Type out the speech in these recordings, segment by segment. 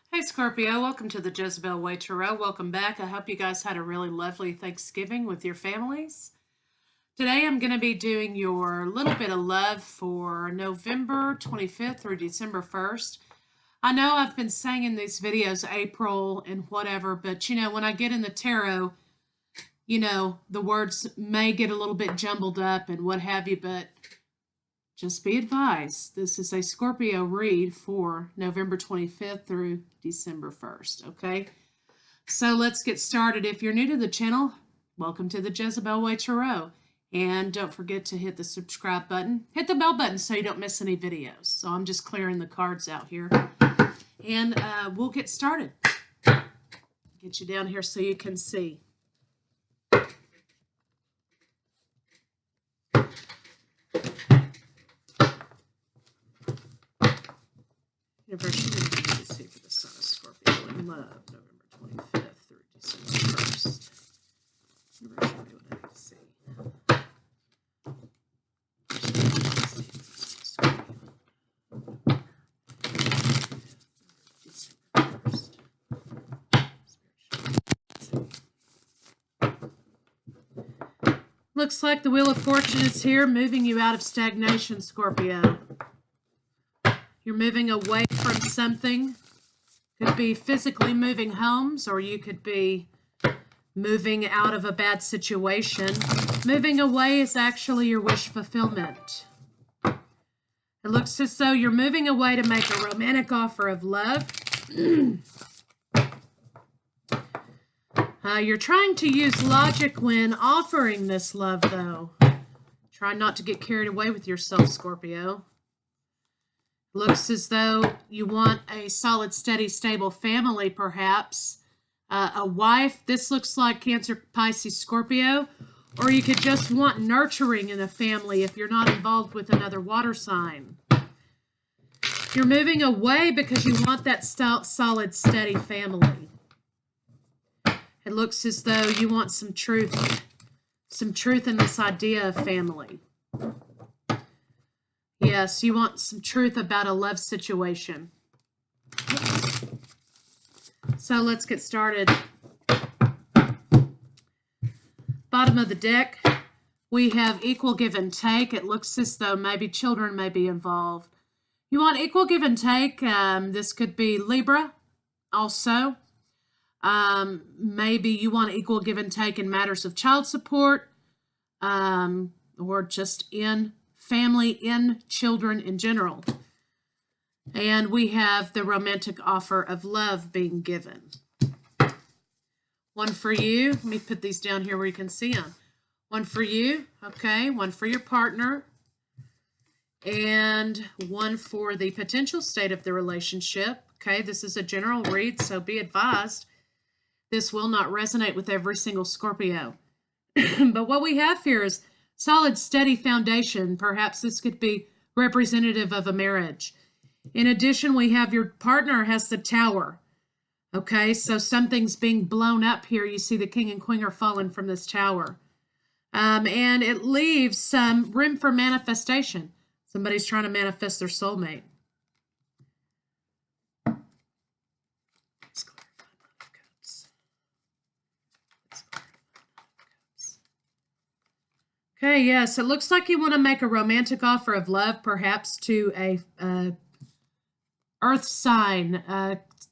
Hey Scorpio, welcome to the Jezebel Way Tarot. Welcome back. I hope you guys had a really lovely Thanksgiving with your families. Today I'm going to be doing your little bit of love for November 25th through December 1st. I know I've been saying in these videos April and whatever, but when I get in the tarot, the words may get a little bit jumbled up and what have you, but just be advised, this is a Scorpio read for November 25th through December 1st, okay? So let's get started. If you're new to the channel, welcome to the Jezebel Way Tarot. And don't forget to hit the subscribe button. Hit the bell button so you don't miss any videos. So I'm just clearing the cards out here. And we'll get started. Get you down here so you can see. Universal see for the Sun of Scorpio in love, November 25th through December 1st. Universal, what I need to see. Looks like the Wheel of Fortune is here, moving you out of stagnation, Scorpio. You're moving away from something. Could be physically moving homes, or you could be moving out of a bad situation. Moving away is actually your wish fulfillment. It looks as though you're moving away to make a romantic offer of love. You're trying to use logic when offering this love, though. Try not to get carried away with yourself, Scorpio. Looks as though you want a solid, steady, stable family, perhaps. A wife. This looks like Cancer, Pisces, Scorpio. Or you could just want nurturing in a family if you're not involved with another water sign. You're moving away because you want that solid, steady family. It looks as though you want some truth in this idea of family. Yes, you want some truth about a love situation. So let's get started. Bottom of the deck, we have equal give and take. It looks as though maybe children may be involved. You want equal give and take. This could be Libra also. Maybe you want equal give and take in matters of child support, or just in family, in children in general. And we have the romantic offer of love being given. One for you. Let me put these down here where you can see them. One for you, okay. One for your partner. And one for the potential state of the relationship. Okay, this is a general read, so be advised. This will not resonate with every single Scorpio. But what we have here is solid, steady foundation. Perhaps this could be representative of a marriage. In addition, we have your partner has the Tower. Okay, so something's being blown up here. You see the King and Queen are falling from this tower. And it leaves some room for manifestation. Somebody's trying to manifest their soulmate. Okay, yes, it looks like you want to make a romantic offer of love, perhaps to a earth sign,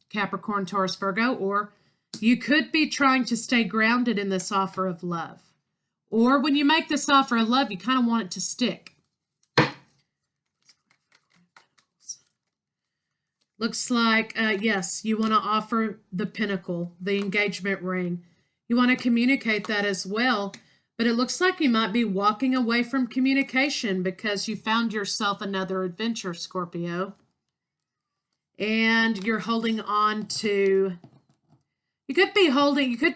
Capricorn, Taurus, Virgo, or you could be trying to stay grounded in this offer of love. Or when you make this offer of love, you kind of want it to stick. Looks like, yes, you want to offer the pinnacle, the engagement ring. You want to communicate that as well. But it looks like you might be walking away from communication because you found yourself another adventure, Scorpio. And you're holding on to, you could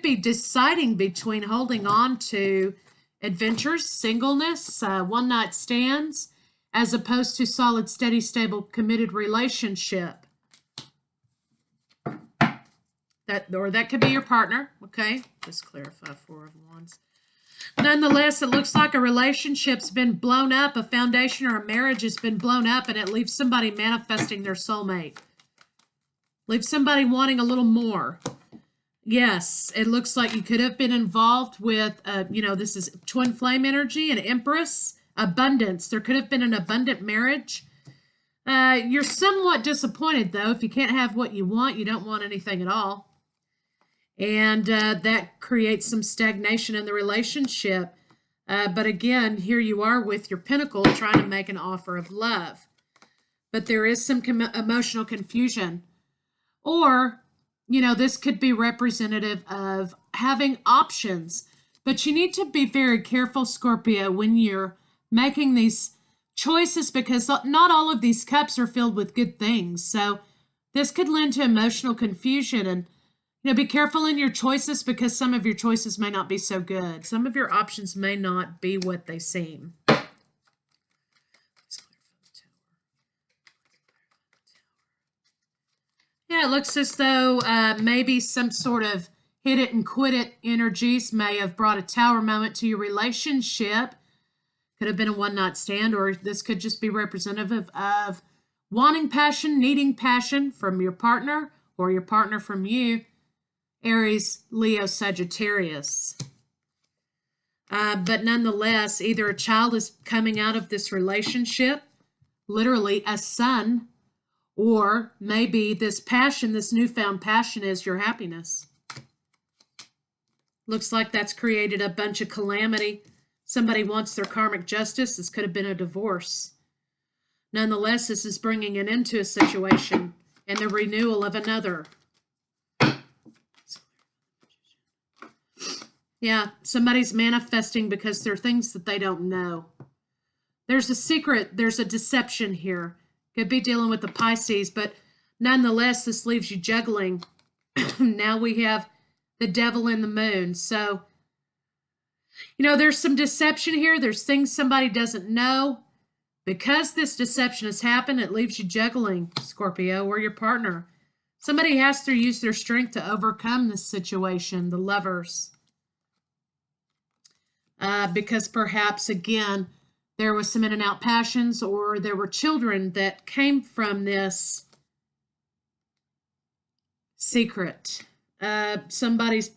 be deciding between holding on to adventures, singleness, one-night stands, as opposed to solid, steady, stable, committed relationship. That could be your partner, okay? Just clarify Four of Wands. Nonetheless, it looks like a relationship's been blown up, a foundation or a marriage has been blown up, and it leaves somebody manifesting their soulmate. Leave somebody wanting a little more. Yes, it looks like you could have been involved with, this is twin flame energy and Empress. Abundance. There could have been an abundant marriage. You're somewhat disappointed, though. If you can't have what you want, you don't want anything at all. And that creates some stagnation in the relationship. But again, here you are with your pentacle trying to make an offer of love. But there is some emotional confusion. Or, this could be representative of having options. But you need to be very careful, Scorpio, when you're making these choices, because not all of these cups are filled with good things. So this could lend to emotional confusion, and be careful in your choices, because some of your choices may not be so good. Some of your options may not be what they seem. Yeah, it looks as though maybe some sort of hit it and quit it energies may have brought a tower moment to your relationship. Could have been a one-night stand, or this could just be representative of wanting passion, needing passion from your partner, or your partner from you. Aries, Leo, Sagittarius. But nonetheless, either a child is coming out of this relationship, literally a son, or maybe this passion, this newfound passion, is your happiness. Looks like that's created a bunch of calamity. Somebody wants their karmic justice. This could have been a divorce. Nonetheless, this is bringing an end to a situation and the renewal of another. Yeah, somebody's manifesting because there are things that they don't know. There's a secret, there's a deception here. Could be dealing with the Pisces, but nonetheless, this leaves you juggling. Now we have the devil in the moon. So, there's some deception here. There's things somebody doesn't know. Because this deception has happened, it leaves you juggling, Scorpio, or your partner. Somebody has to use their strength to overcome this situation, the Lovers. Because perhaps, again, there was some in and out passions, or there were children that came from this secret. Somebody's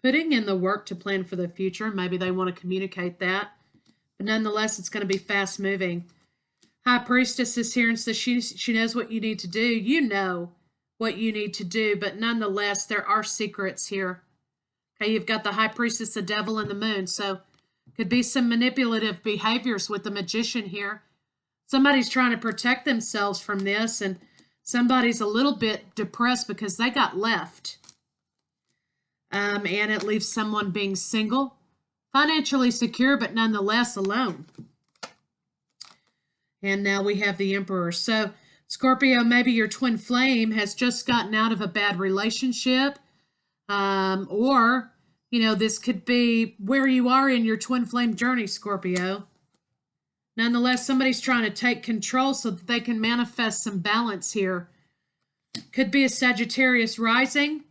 putting in the work to plan for the future. Maybe they want to communicate that. But nonetheless, it's going to be fast moving. High Priestess is here and says she knows what you need to do. You know what you need to do, but nonetheless, there are secrets here. Okay, you've got the High Priestess, the Devil, and the Moon. So could be some manipulative behaviors with the Magician here. Somebody's trying to protect themselves from this, and somebody's a little bit depressed because they got left. And it leaves someone being single, financially secure, but nonetheless alone. And now we have the Emperor. So, Scorpio, maybe your twin flame has just gotten out of a bad relationship, or this could be where you are in your twin flame journey, Scorpio. Nonetheless, somebody's trying to take control so that they can manifest some balance here. Could be a Sagittarius rising.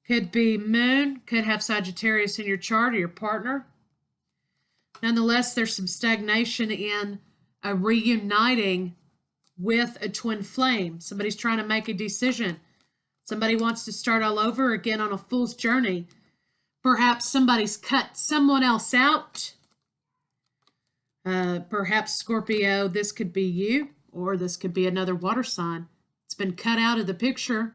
Could be Moon. Could have Sagittarius in your chart or your partner. Nonetheless, there's some stagnation in a reuniting with a twin flame. Somebody's trying to make a decision. Somebody wants to start all over again on a fool's journey. Perhaps somebody's cut someone else out. Perhaps, Scorpio, this could be you, or this could be another water sign. It's been cut out of the picture.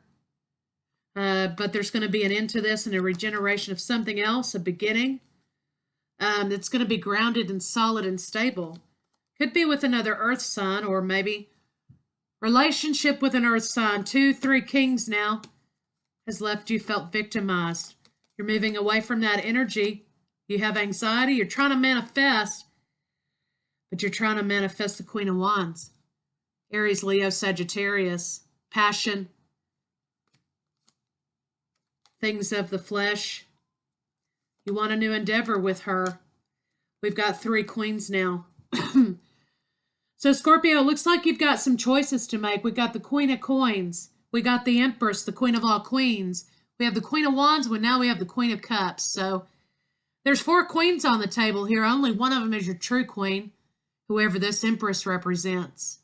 But there's going to be an end to this and a regeneration of something else, a beginning. That's going to be grounded and solid and stable. Could be with another earth sign, or maybe relationship with an earth sign. 2, 3 kings now has left you felt victimized. You're moving away from that energy. You have anxiety. You're trying to manifest, but you're trying to manifest the Queen of Wands. Aries, Leo, Sagittarius. Passion. Things of the flesh. You want a new endeavor with her. We've got 3 queens now. So, Scorpio, it looks like you've got some choices to make. We've got the Queen of Coins. We got the Empress, the Queen of all queens. We have the Queen of Wands, but now we have the Queen of Cups. So there's 4 queens on the table here. Only one of them is your true queen, whoever this Empress represents.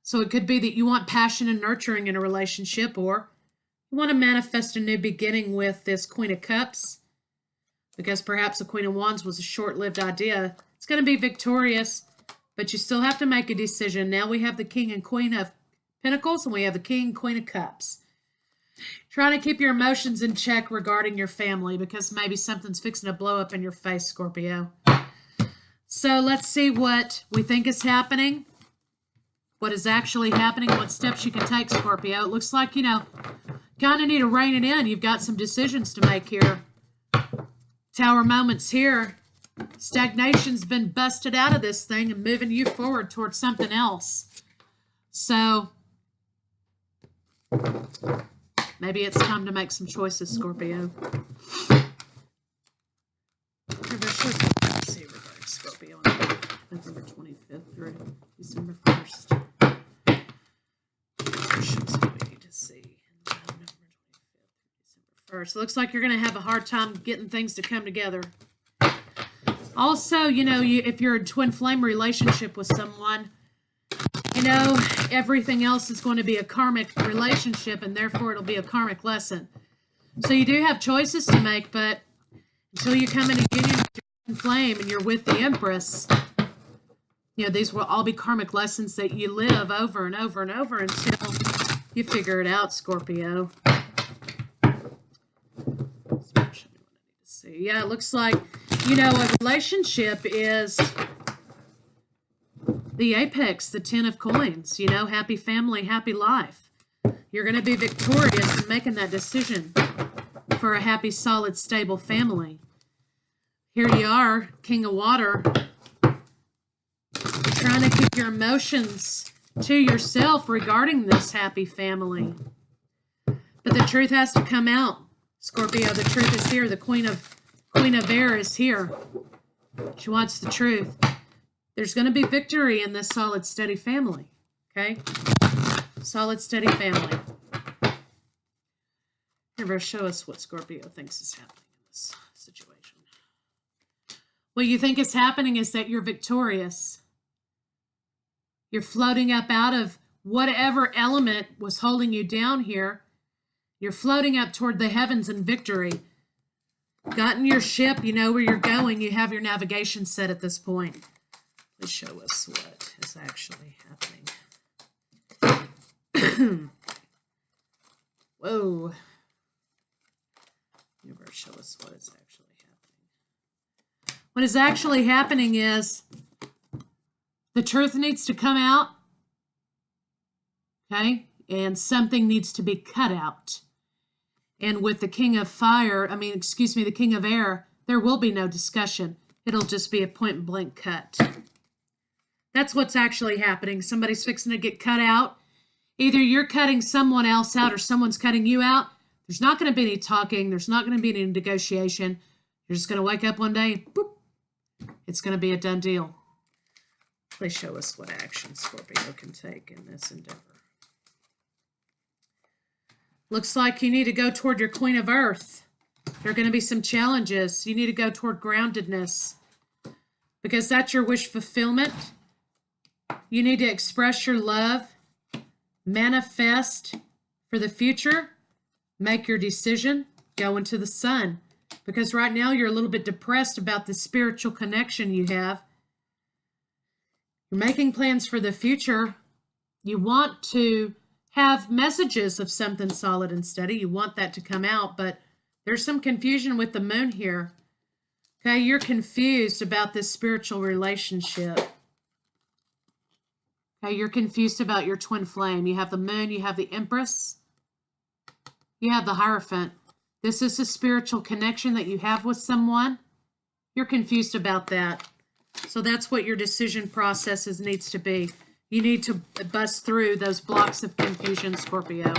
So it could be that you want passion and nurturing in a relationship, or you want to manifest a new beginning with this Queen of Cups, because perhaps the Queen of Wands was a short-lived idea. It's going to be victorious, but you still have to make a decision. Now we have the King and Queen of Pentacles, and we have the King and Queen of Cups. Trying to keep your emotions in check regarding your family, because maybe something's fixing to blow up in your face, Scorpio. So let's see what we think is happening, what is actually happening, what steps you can take, Scorpio. It looks like, kind of need to rein it in. You've got some decisions to make here. Tower moments here. Stagnation's been busted out of this thing and moving you forward towards something else. So maybe it's time to make some choices, Scorpio. Let's see regarding Scorpio on November 25th through December 1st. What we need to see. November 25th through December 1st. Looks like you're going to have a hard time getting things to come together. Also, if you're in a twin flame relationship with someone, everything else is going to be a karmic relationship, and therefore it'll be a karmic lesson. So you do have choices to make, but until you come into union with your twin flame and you're with the Empress, these will all be karmic lessons that you live over and over and over until you figure it out, Scorpio. See, yeah, it looks like, a relationship is the apex, the 10 of coins, happy family, happy life. You're going to be victorious in making that decision for a happy, solid, stable family. Here you are, King of Water, trying to keep your emotions to yourself regarding this happy family. But the truth has to come out, Scorpio. The truth is here. The Queen of Air is here. She wants the truth. There's going to be victory in this solid, steady family. Okay? Solid, steady family. Universe, show us what Scorpio thinks is happening in this situation. What you think is happening is that you're victorious. You're floating up out of whatever element was holding you down here. You're floating up toward the heavens in victory. Gotten your ship, you know where you're going. You have your navigation set at this point. Please show us what is actually happening. Whoa. Universe, show us what is actually happening. What is actually happening is the truth needs to come out. Okay? And something needs to be cut out. And with the King of the King of Air, there will be no discussion. It'll just be a point-blank cut. That's what's actually happening. Somebody's fixing to get cut out. Either you're cutting someone else out or someone's cutting you out. There's not going to be any talking. There's not going to be any negotiation. You're just going to wake up one day, boop. It's going to be a done deal. Please show us what action Scorpio can take in this endeavor. Looks like you need to go toward your Queen of Earth. There are going to be some challenges. You need to go toward groundedness, because that's your wish fulfillment. You need to express your love, manifest for the future, make your decision, go into the sun. Because right now you're a little bit depressed about the spiritual connection you have. You're making plans for the future. You want to have messages of something solid and steady. You want that to come out, but there's some confusion with the moon here. Okay, you're confused about this spiritual relationship. Okay, you're confused about your twin flame. You have the moon, you have the Empress, you have the Hierophant. This is a spiritual connection that you have with someone. You're confused about that. So that's what your decision processes needs to be. You need to bust through those blocks of confusion, Scorpio.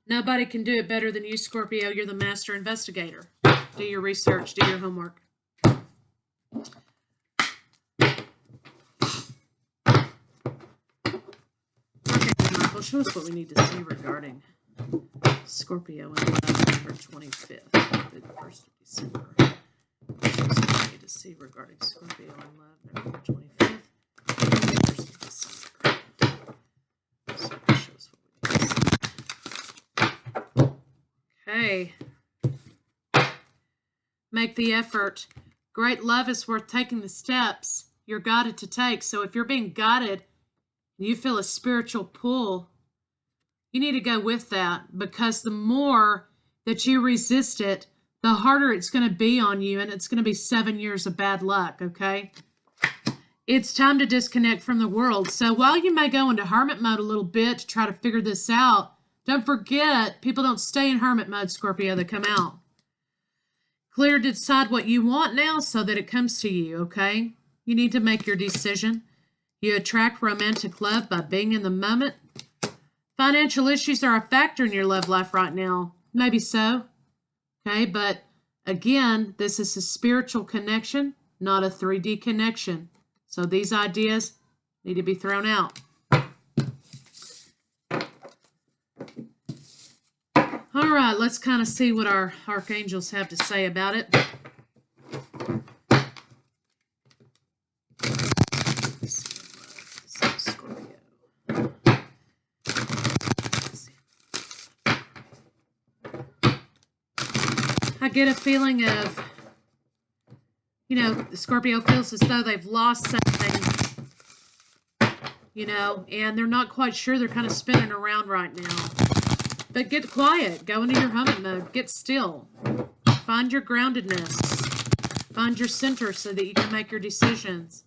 Nobody can do it better than you, Scorpio. You're the master investigator. Do your research. Do your homework. Okay, Michael, show us what we need to see regarding Scorpio on November 25th through the 1st of December. Show us what we need to see regarding Scorpio on November 25th. Okay. Make the effort. Great love is worth taking the steps you're guided to take. So if you're being guided and you feel a spiritual pull, you need to go with that, because the more that you resist it, the harder it's going to be on you, and it's going to be 7 years of bad luck, okay? It's time to disconnect from the world. So while you may go into hermit mode a little bit to try to figure this out, don't forget, people don't stay in hermit mode, Scorpio. They come out. Clear to decide what you want now so that it comes to you, okay? You need to make your decision. You attract romantic love by being in the moment. Financial issues are a factor in your love life right now. Maybe so. Okay, but again, this is a spiritual connection, not a 3D connection. So these ideas need to be thrown out. All right, let's kind of see what our archangels have to say about it. I get a feeling of, the Scorpio feels as though they've lost something, and they're not quite sure. They're kind of spinning around right now. But get quiet. Go into your hermit mode. Get still. Find your groundedness. Find your center so that you can make your decisions.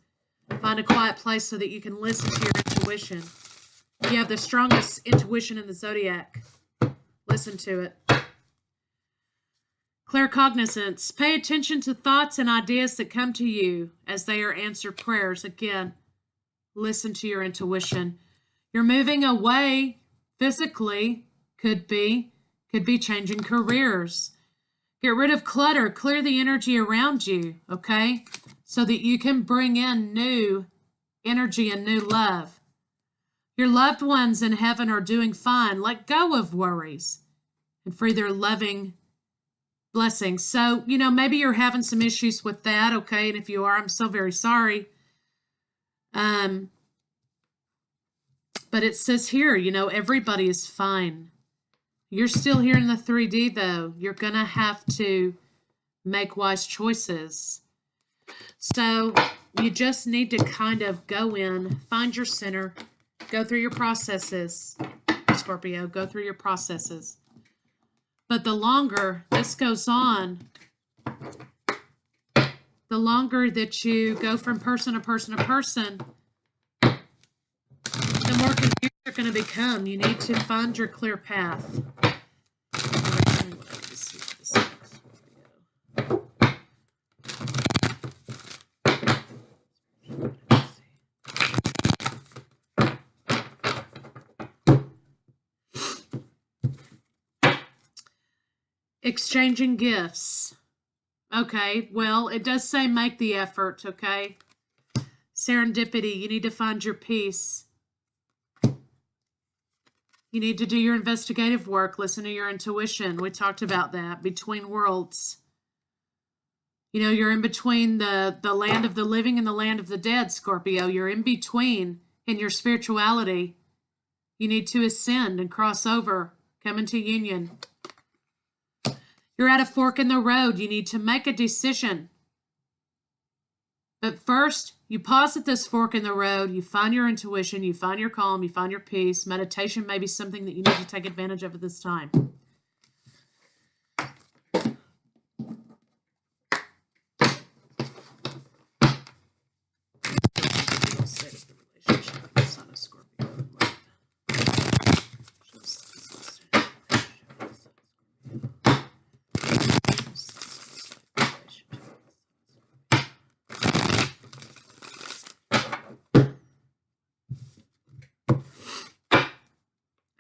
Find a quiet place so that you can listen to your intuition. You have the strongest intuition in the zodiac. Listen to it. Claircognizance. Pay attention to thoughts and ideas that come to you as they are answered prayers. Again, listen to your intuition. You're moving away physically. Could be changing careers. Get rid of clutter. Clear the energy around you, okay? So that you can bring in new energy and new love. Your loved ones in heaven are doing fine. Let go of worries and free their loving blessings. So, maybe you're having some issues with that, okay? And if you are, I'm so very sorry. But it says here, everybody is fine. You're still here in the 3D, though. You're going to have to make wise choices. So you just need to kind of go in, find your center, go through your processes, Scorpio, go through your processes. But the longer this goes on, the longer that you go from person to person to person, the more confused you're going to become. You need to find your clear path. Exchanging gifts. Okay, well, it does say make the effort, okay? Serendipity, you need to find your peace. You need to do your investigative work, listen to your intuition. We talked about that. Between worlds. You're in between the land of the living and the land of the dead, Scorpio. You're in between in your spirituality. You need to ascend and cross over, come into union. You're at a fork in the road. You need to make a decision. But first, you pause at this fork in the road. You find your intuition. You find your calm. You find your peace. Meditation may be something that you need to take advantage of at this time.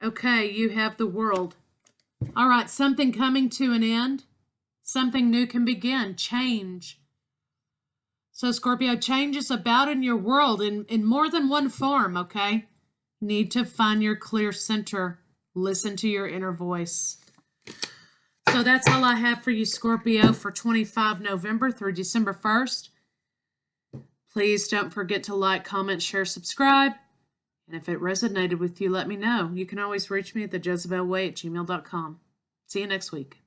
Okay, you have the world. All right, something coming to an end. Something new can begin. Change. So, Scorpio, change is about in your world in more than one form, okay? Need to find your clear center. Listen to your inner voice. So that's all I have for you, Scorpio, for 25 November through December 1st. Please don't forget to like, comment, share, subscribe. And if it resonated with you, let me know. You can always reach me at thejezebelway@gmail.com. See you next week.